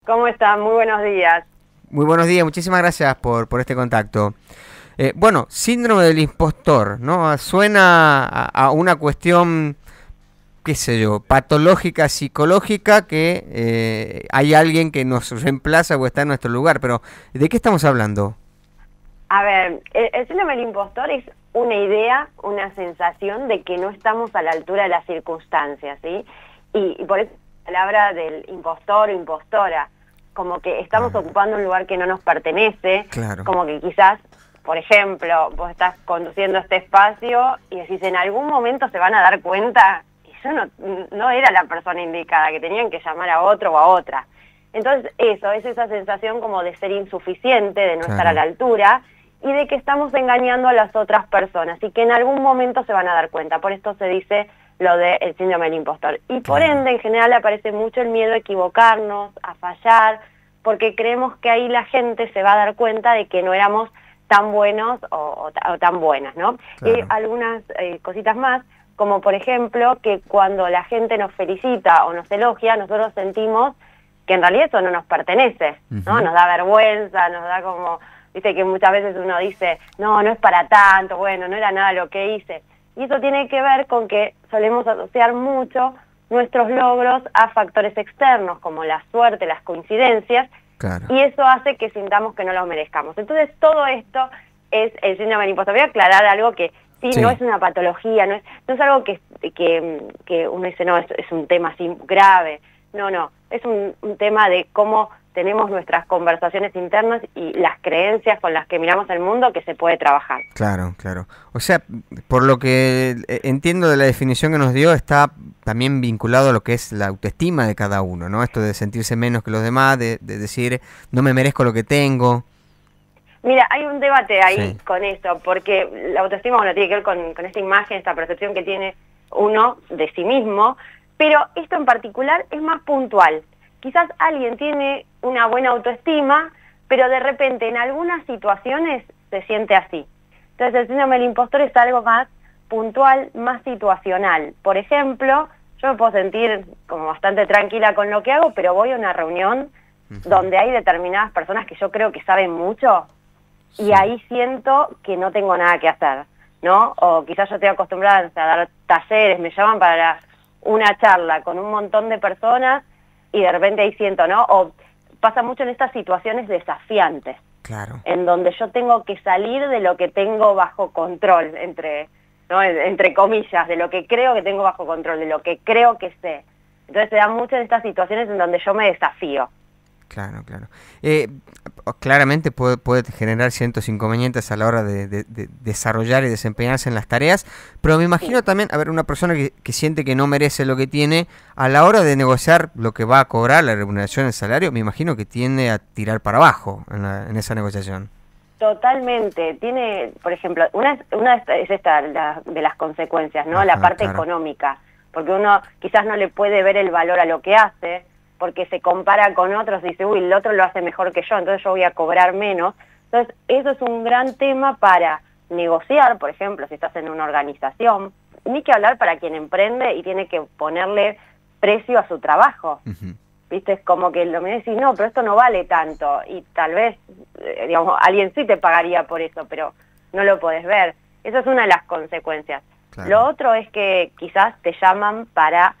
¿Cómo están? Muy buenos días. Muy buenos días, muchísimas gracias por este contacto. Bueno, síndrome del impostor, ¿no? Suena a una cuestión, qué sé yo, patológica, psicológica, que hay alguien que nos reemplaza o está en nuestro lugar, pero ¿de qué estamos hablando? A ver, el síndrome del impostor es una idea, una sensación de que no estamos a la altura de las circunstancias, ¿sí? Y por eso la palabra del impostor o impostora, como que estamos Ah, ocupando un lugar que no nos pertenece, claro, como que quizás, por ejemplo, vos estás conduciendo este espacio y decís, en algún momento se van a dar cuenta que yo no era la persona indicada, que tenían que llamar a otro o a otra. Entonces eso, es esa sensación como de ser insuficiente, de no estar a la claro, altura y de que estamos engañando a las otras personas y que en algún momento se van a dar cuenta. Por esto se dice lo del síndrome del impostor. Y por claro. ende, en general, aparece mucho el miedo a equivocarnos, a fallar, porque creemos que ahí la gente se va a dar cuenta de que no éramos tan buenos o tan buenas, ¿no? Y Claro. algunas cositas más, como por ejemplo que cuando la gente nos felicita o nos elogia, nosotros sentimos que en realidad eso no nos pertenece, ¿no? Ujú. Nos da vergüenza, nos da como, dice que muchas veces uno dice, no, no es para tanto, bueno, no era nada lo que hice. Y eso tiene que ver con que solemos asociar mucho nuestros logros a factores externos, como la suerte, las coincidencias, Claro. y eso hace que sintamos que no lo merezcamos. Entonces, todo esto es el síndrome del impostor. Voy a aclarar algo que sí, no Sí. es una patología, no es algo que uno dice, no, es un tema así grave. No, no, es un tema de cómo tenemos nuestras conversaciones internas y las creencias con las que miramos el mundo que se puede trabajar. Claro, claro. O sea, por lo que entiendo de la definición que nos dio, está también vinculado a lo que es la autoestima de cada uno, ¿no? Esto de sentirse menos que los demás, de decir, no me merezco lo que tengo. Mira, hay un debate ahí Sí. con eso, porque la autoestima, bueno, tiene que ver con esta imagen, esta percepción que tiene uno de sí mismo, pero esto en particular es más puntual. Quizás alguien tiene una buena autoestima, pero de repente en algunas situaciones se siente así. Entonces el síndrome del impostor es algo más puntual, más situacional. Por ejemplo, yo me puedo sentir como bastante tranquila con lo que hago, pero voy a una reunión Ujú. donde hay determinadas personas que yo creo que saben mucho y Sí. ahí siento que no tengo nada que hacer, ¿no? O quizás yo estoy acostumbrada a dar talleres, me llaman para una charla con un montón de personas y de repente ahí siento, ¿no? O pasa mucho en estas situaciones desafiantes, Claro. en donde yo tengo que salir de lo que tengo bajo control, ¿no? Entre comillas, de lo que creo que tengo bajo control, de lo que creo que sé. Entonces se dan muchas de estas situaciones en donde yo me desafío. Claro, claro. Eh, Claramente puede generar ciertos inconvenientes a la hora de desarrollar y desempeñarse en las tareas, pero me Sí. imagino también, a ver, una persona que siente que no merece lo que tiene, a la hora de negociar lo que va a cobrar, la remuneración, el salario, me imagino que tiende a tirar para abajo en esa negociación. Totalmente. Tiene, por ejemplo, una es esta de las consecuencias, ¿no? La Ajá, parte claro. económica, porque uno quizás no le puede ver el valor a lo que hace, porque se compara con otros y dice, uy, el otro lo hace mejor que yo, entonces yo voy a cobrar menos. Entonces, eso es un gran tema para negociar, por ejemplo, si estás en una organización, ni que hablar para quien emprende y tiene que ponerle precio a su trabajo. Ujú. ¿Viste? Es como que lo me decís, no, pero esto no vale tanto. Y tal vez, digamos, alguien sí te pagaría por eso, pero no lo podés ver. Esa es una de las consecuencias. Claro. Lo otro es que quizás te llaman para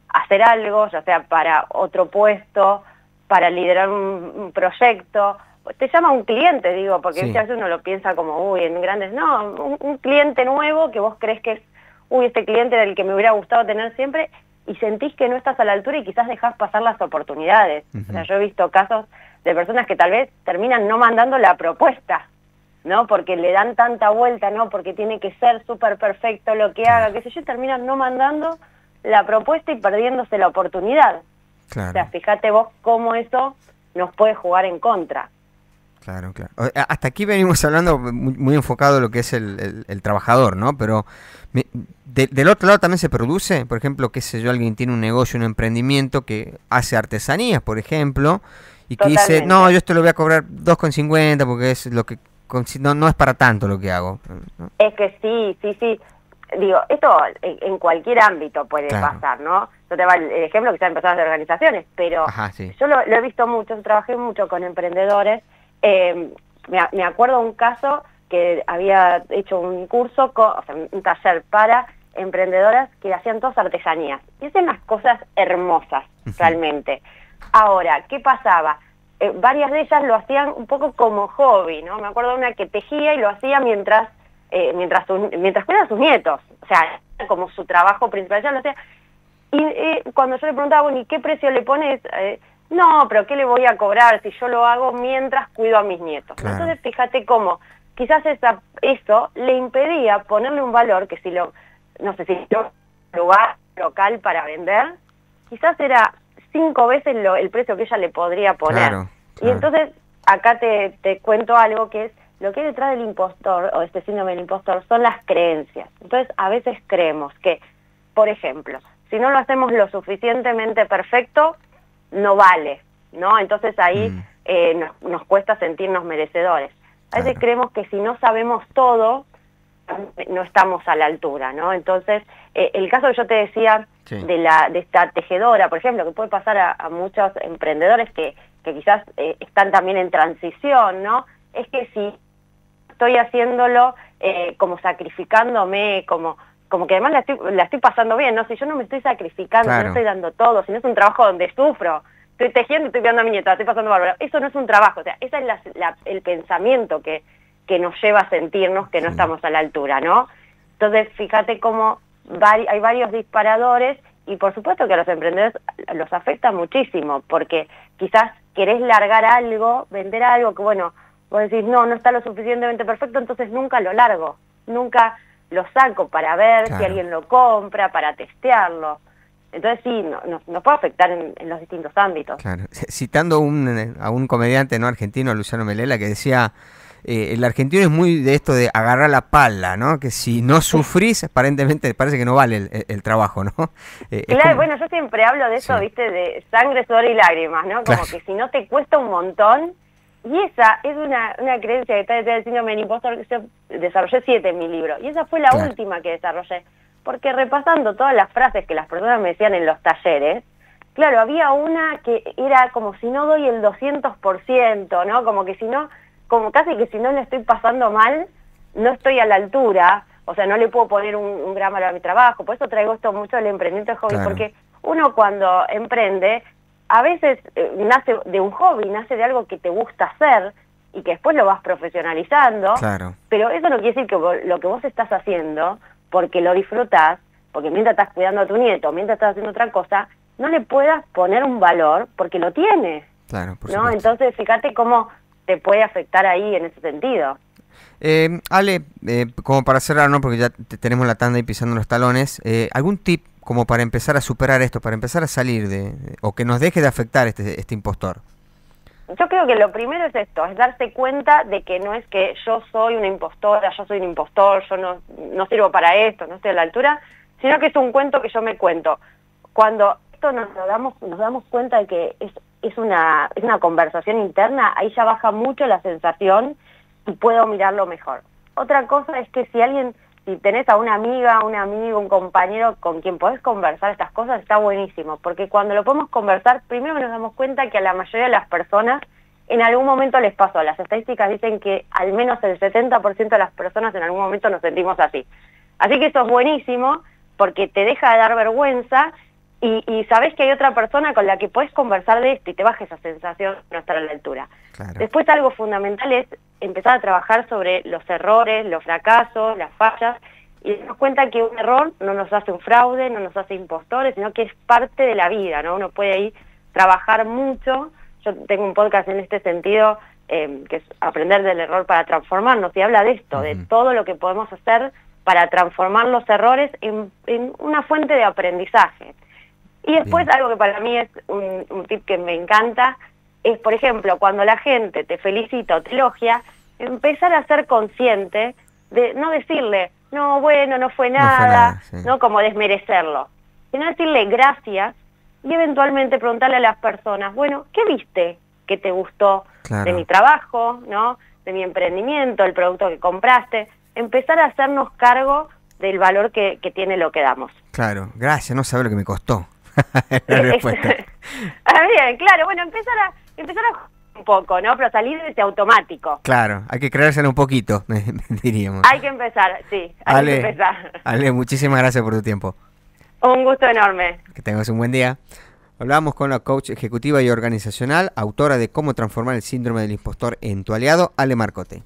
hacer algo, ya sea para otro puesto, para liderar un proyecto. Te llama un cliente, digo, porque ¿viste? Sí. A veces uno lo piensa como, uy, en grandes... No, un cliente nuevo que vos crees que es, uy, este cliente era el que me hubiera gustado tener siempre, y sentís que no estás a la altura y quizás dejás pasar las oportunidades. O sea, Ujú. yo he visto casos de personas que tal vez terminan no mandando la propuesta, ¿no? Porque le dan tanta vuelta, ¿no? Porque tiene que ser súper perfecto lo que haga, Claro, qué sé yo, y terminan no mandando la propuesta y perdiéndose la oportunidad. O sea, claro. fíjate vos cómo eso nos puede jugar en contra. Claro, claro. Hasta aquí venimos hablando muy enfocado en lo que es el trabajador, ¿no? Pero me- del otro lado también se produce, por ejemplo, qué sé yo, alguien tiene un negocio, un emprendimiento que hace artesanías, por ejemplo, y que dice, no, Totalmente. yo esto lo voy a cobrar 2,50 porque es lo que no es para tanto lo que hago, ¿no? Es que sí, sí, sí. digo, esto en cualquier ámbito puede pasar, ¿no? Yo te doy el ejemplo que sean personas de organizaciones, pero sí. yo lo he visto mucho, trabajé mucho con emprendedores. Me acuerdo un caso que había hecho un curso, o sea, un taller para emprendedoras que hacían todas artesanías. Y hacían unas cosas hermosas, realmente. Ahora, ¿qué pasaba? Varias de ellas lo hacían un poco como hobby, ¿no? Me acuerdo de una que tejía y lo hacía mientras cuidaba a sus nietos. O sea, como su trabajo principal, ella lo hacía. Y cuando yo le preguntaba, bueno, ¿y qué precio le pones? No, pero ¿qué le voy a cobrar si yo lo hago mientras cuido a mis nietos? Claro. Entonces, fíjate cómo quizás eso le impedía ponerle un valor que si no sé, si un lugar local para vender, quizás era 5 veces el precio que ella le podría poner. Claro. Y entonces, acá te cuento algo que es, lo que hay detrás del impostor, o este síndrome del impostor, son las creencias. Entonces, a veces creemos que, por ejemplo, si no lo hacemos lo suficientemente perfecto, no vale, ¿no? Entonces ahí nos cuesta sentirnos merecedores. A veces creemos que si no sabemos todo, no estamos a la altura, ¿no? Entonces, el caso que yo te decía de esta tejedora, por ejemplo, que puede pasar a muchos emprendedores que quizás están también en transición, ¿no? Es que si estoy haciéndolo como sacrificándome, como que además la estoy pasando bien, ¿no? Si yo no me estoy sacrificando, si no estoy dando todo, si no es un trabajo donde sufro, estoy tejiendo, estoy cuidando a mi nieta, estoy pasando bárbaro, eso no es un trabajo, o sea, ese es el pensamiento que nos lleva a sentirnos que no estamos a la altura, ¿no? Entonces, fíjate cómo hay varios disparadores y por supuesto que a los emprendedores los afecta muchísimo, porque quizás querés largar algo, vender algo que, bueno, vos decís, no está lo suficientemente perfecto, entonces nunca lo largo, nunca lo saco para ver si alguien lo compra, para testearlo. Entonces sí, nos puede afectar en los distintos ámbitos. Claro. Citando a un comediante no argentino, Luciano Melela, que decía, el argentino es muy de esto de agarrar la pala, ¿no? Que si no sufrís, aparentemente parece que no vale el trabajo, ¿no? Claro, bueno, yo siempre hablo de eso, ¿viste? De sangre, sudor y lágrimas, ¿no? Como que si no te cuesta un montón. Y esa es una creencia que está detrás del síndrome del impostor, que yo desarrollé 7 en mi libro. Y esa fue la última que desarrollé. Porque repasando todas las frases que las personas me decían en los talleres, claro, había una que era como si no doy el 200%, ¿no? Como que si no, como casi que si no le estoy pasando mal, no estoy a la altura, o sea, no le puedo poner un gran valor a mi trabajo. Por eso traigo esto mucho del emprendimiento de hobby, porque uno cuando emprende, a veces nace de un hobby, nace de algo que te gusta hacer y que después lo vas profesionalizando, pero eso no quiere decir que lo que vos estás haciendo, porque lo disfrutás, porque mientras estás cuidando a tu nieto, mientras estás haciendo otra cosa, no le puedas poner un valor porque lo tienes, ¿no? Entonces, fíjate cómo te puede afectar ahí en ese sentido. Ale, como para cerrar, ¿no? Porque ya tenemos la tanda y pisando los talones, ¿algún tip como para empezar a superar esto, para empezar a salir o que nos deje de afectar este impostor? Yo creo que lo primero es esto, es darse cuenta de que no es que yo soy una impostora, yo soy un impostor, yo no sirvo para esto, no estoy a la altura, sino que es un cuento que yo me cuento. Cuando esto nos damos cuenta de que es una conversación interna, ahí ya baja mucho la sensación y puedo mirarlo mejor. Otra cosa es que si tenés a una amiga, un amigo, un compañero con quien podés conversar estas cosas, está buenísimo, porque cuando lo podemos conversar, primero nos damos cuenta que a la mayoría de las personas en algún momento les pasó. Las estadísticas dicen que al menos el 70% de las personas en algún momento nos sentimos así. Así que eso es buenísimo, porque te deja de dar vergüenza y sabés que hay otra persona con la que podés conversar de esto y te baja esa sensación de no estar a la altura. Después algo fundamental es empezar a trabajar sobre los errores, los fracasos, las fallas, y darnos cuenta que un error no nos hace un fraude, no nos hace impostores, sino que es parte de la vida, ¿no? Uno puede ahí trabajar mucho. Yo tengo un podcast en este sentido, que es Aprender del error para transformarnos, y habla de esto, de todo lo que podemos hacer para transformar los errores en una fuente de aprendizaje. Y después algo que para mí es un tip que me encanta, es, por ejemplo, cuando la gente te felicita o te elogia, empezar a ser consciente de no decirle, no, bueno, no fue nada, no como desmerecerlo, sino decirle gracias y eventualmente preguntarle a las personas, bueno, ¿qué viste que te gustó de mi trabajo, ¿no? De mi emprendimiento, el producto que compraste? Empezar a hacernos cargo del valor que tiene lo que damos. Claro, gracias, no sabe lo que me costó la respuesta. Bien, claro, bueno, empezar a un poco, ¿no? Pero salir de ese automático. Claro, hay que creérselo un poquito, diríamos. Hay que empezar, sí, hay que empezar. Ale, muchísimas gracias por tu tiempo. Un gusto enorme. Que tengas un buen día. Hablamos con la coach ejecutiva y organizacional, autora de Cómo transformar el síndrome del impostor en tu aliado, Ale Marcote.